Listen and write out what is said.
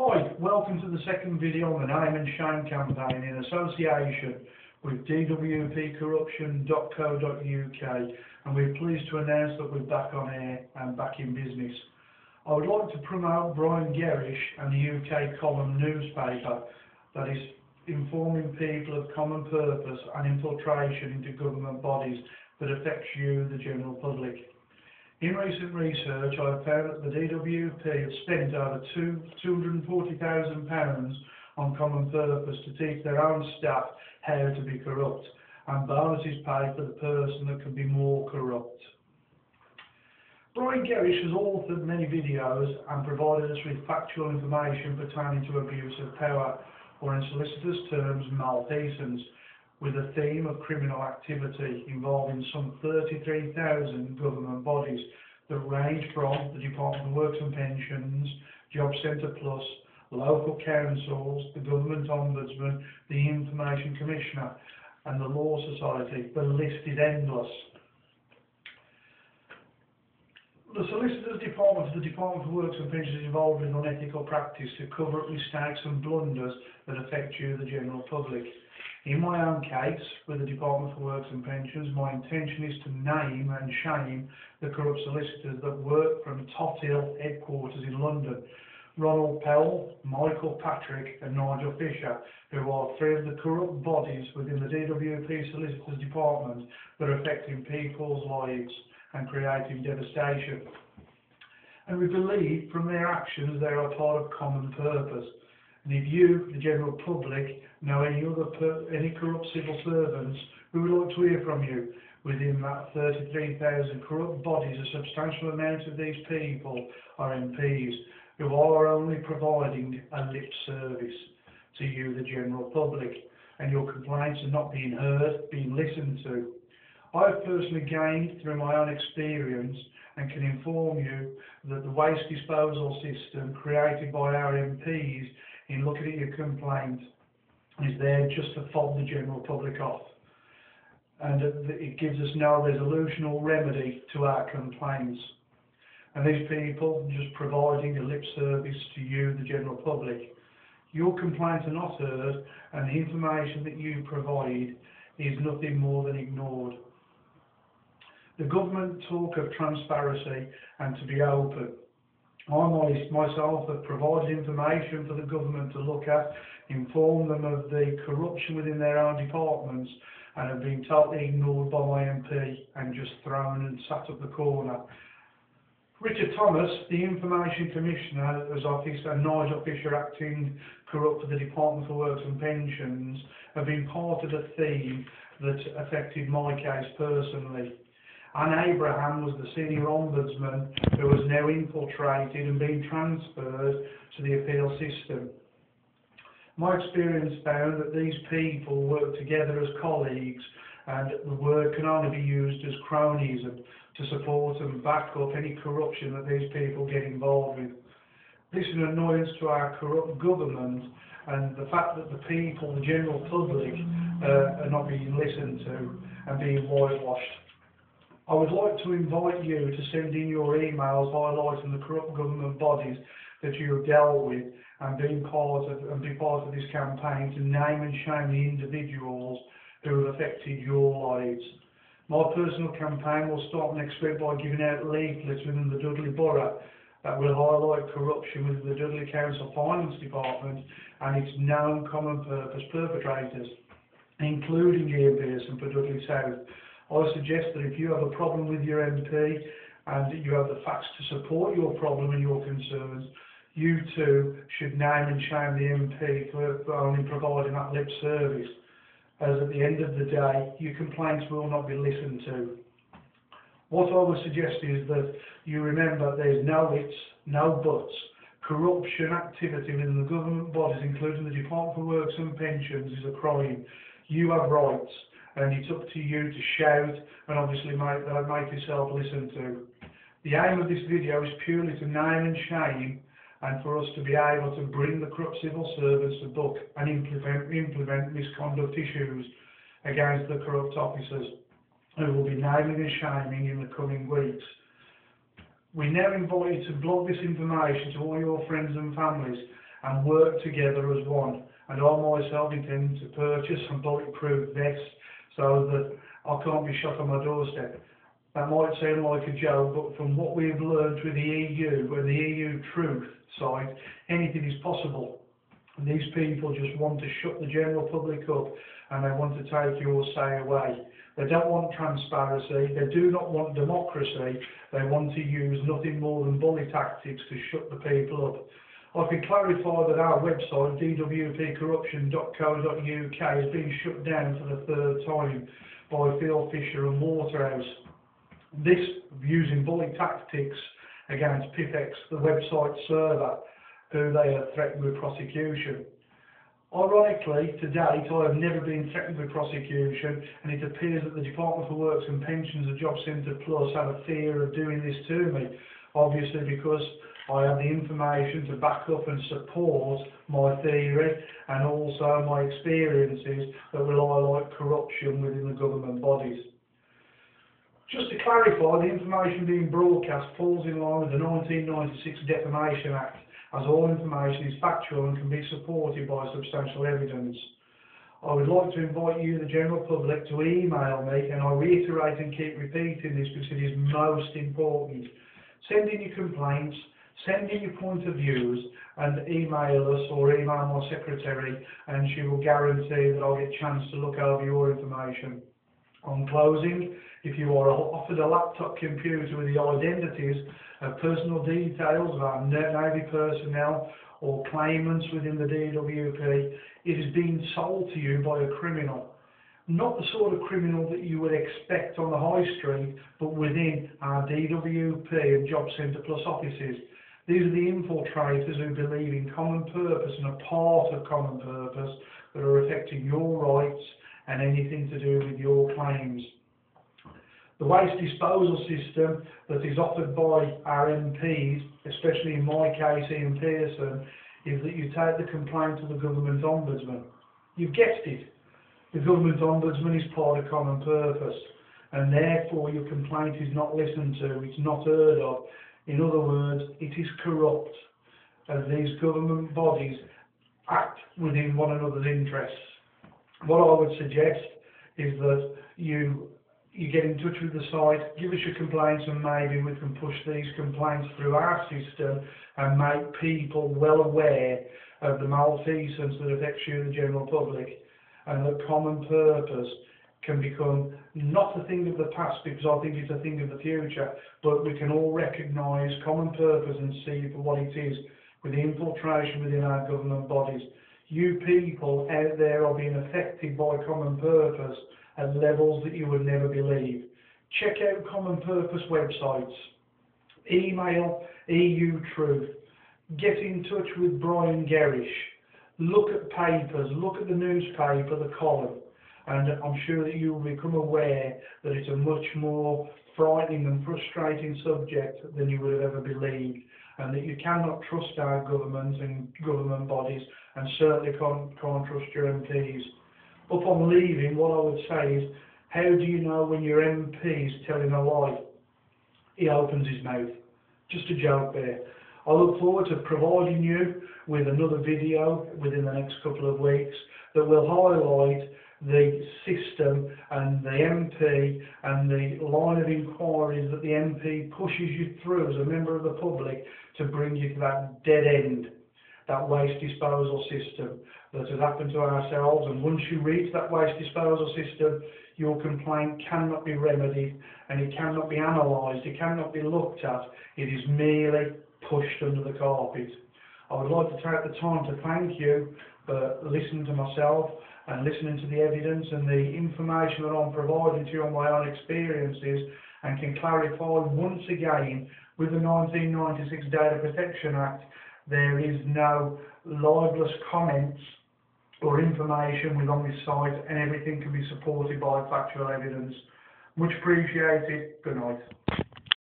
Hi, welcome to the second video on the Name and Shame campaign in association with dwpcorruption.co.uk, and we're pleased to announce that we're back on air and back in business. I would like to promote Brian Gerrish and the UK Column newspaper that is informing people of common purpose and infiltration into government bodies that affects you, the general public. In recent research, I have found that the DWP have spent over £240,000 on common purpose to teach their own staff how to be corrupt, and bonuses paid for the person that can be more corrupt. Brian Gerrish has authored many videos and provided us with factual information pertaining to abuse of power, or in solicitors' terms, malfeasance, with a theme of criminal activity involving some 33,000 government bodies that range from the Department of Works and Pensions, Job Centre Plus, local councils, the Government Ombudsman, the Information Commissioner and the Law Society. The list is endless. The Solicitors Department of the Department of Works and Pensions is involved in unethical practice to cover up mistakes and blunders that affect you, the general public. In my own case, with the Department for Works and Pensions, my intention is to name and shame the corrupt solicitors that work from Tothill headquarters in London. Ronald Powell, Michael Patrick and Nigel Fisher, who are three of the corrupt bodies within the DWP Solicitors Department that are affecting people's lives and creating devastation. And we believe from their actions they are part of common purpose. And if you, the general public, know any corrupt civil servants, we would like to hear from you. Within that 33,000 corrupt bodies, a substantial amount of these people are MPs who are only providing a lip service to you, the general public, and your complaints are not being heard, being listened to. I have personally gained through my own experience and can inform you that the waste disposal system created by our MPs in looking at your complaint is there just to fob the general public off, and it gives us no resolution or remedy to our complaints. And these people just providing a lip service to you, the general public. Your complaints are not heard, and the information that you provide is nothing more than ignored. The government talk of transparency and to be open. I myself have provided information for the government to look at, inform them of the corruption within their own departments, and have been totally ignored by my MP and just thrown and sat up the corner. Richard Thomas, the Information Commissioner's office, and Nigel Fisher, acting corrupt for the Department for Works and Pensions, have been part of the theme that affected my case personally. Anne Abraham was the senior ombudsman who has now infiltrated and been transferred to the appeal system. My experience found that these people work together as colleagues, and the word can only be used as cronyism to support and back up any corruption that these people get involved with. This is an annoyance to our corrupt government, and the fact that the people, the general public, are not being listened to and being whitewashed. I would like to invite you to send in your emails highlighting the corrupt government bodies that you have dealt with and be part of this campaign to name and shame the individuals who have affected your lives. My personal campaign will start next week by giving out leaflets within the Dudley Borough that will highlight corruption within the Dudley Council Finance Department and its known common purpose perpetrators, including Ian Pearson for Dudley South. I suggest that if you have a problem with your MP and you have the facts to support your problem and your concerns, you too should name and shame the MP for only providing that lip service, as at the end of the day, your complaints will not be listened to. What I would suggest is that you remember there's no ifs, no buts. Corruption activity within the government bodies, including the Department for Works and Pensions, is a crime. You have rights, and it's up to you to shout and obviously make yourself listened to. The aim of this video is purely to name and shame, and for us to be able to bring the corrupt civil servants to book and implement misconduct issues against the corrupt officers, who will be naming and shaming in the coming weeks. We now invite you to blog this information to all your friends and families and work together as one. And I myself intend to purchase some bulletproof vests so that I can't be shot on my doorstep. That might sound like a joke, but from what we've learned with the EU, with the EU Truth site, anything is possible. And these people just want to shut the general public up, and they want to take your say away. They don't want transparency, they do not want democracy, they want to use nothing more than bully tactics to shut the people up. I can clarify that our website, dwpcorruption.co.uk, has been shut down for the third time by Phil Fisher and Waterhouse. This using bully tactics against PIFX, the website server, who they have threatened with prosecution. Ironically, to date, I have never been threatened with prosecution, and it appears that the Department for Works and Pensions and Job Centre Plus have a fear of doing this to me, obviously because I have the information to back up and support my theory and also my experiences that will highlight corruption within the government bodies. Just to clarify, the information being broadcast falls in line with the 1996 Defamation Act, as all information is factual and can be supported by substantial evidence. I would like to invite you, the general public, to email me, and I reiterate and keep repeating this because it is most important. Send in your complaints, send in your point of views, and email us or email my secretary, and she will guarantee that I'll get a chance to look over your information. On closing, if you are offered a laptop computer with the identities of personal details of our Navy personnel or claimants within the DWP, it is being sold to you by a criminal. Not the sort of criminal that you would expect on the high street, but within our DWP and Job Centre Plus offices. These are the infiltrators who believe in common purpose and a part of common purpose that are affecting your rights and anything to do with your claims. The waste disposal system that is offered by our MPs, especially in my case Ian Pearson, is that you take the complaint to the government ombudsman. You've guessed it. The government ombudsman is part of common purpose, and therefore your complaint is not listened to, it's not heard of. In other words, it is corrupt, as these government bodies act within one another's interests. What I would suggest is that you get in touch with the site, give us your complaints, and maybe we can push these complaints through our system and make people well aware of the malfeasance that affects you, the general public, and that common purpose can become not a thing of the past, because I think it's a thing of the future, but we can all recognise common purpose and see for what it is with the infiltration within our government bodies. You people out there are being affected by common purpose at levels that you would never believe. Check out common purpose websites. Email EU Truth. Get in touch with Brian Gerrish. Look at papers, look at the newspaper, the column, and I'm sure that you will become aware that it's a much more frightening and frustrating subject than you would have ever believed, and that you cannot trust our government and government bodies, and certainly can't trust your MPs. Upon leaving, what I would say is, how do you know when your MP is telling a lie? He opens his mouth. Just a joke there. I look forward to providing you with another video within the next couple of weeks that will highlight the system and the MP and the line of inquiries that the MP pushes you through as a member of the public to bring you to that dead end, that waste disposal system that has happened to ourselves. And once you reach that waste disposal system, your complaint cannot be remedied and it cannot be analysed, it cannot be looked at, it is merely pushed under the carpet. I would like to take the time to thank you for listening to myself and listening to the evidence and the information that I'm providing to you on my own experiences, and can clarify once again, with the 1996 Data Protection Act, there is no libelous comments or information within this site, and everything can be supported by factual evidence. Much appreciated. Good night.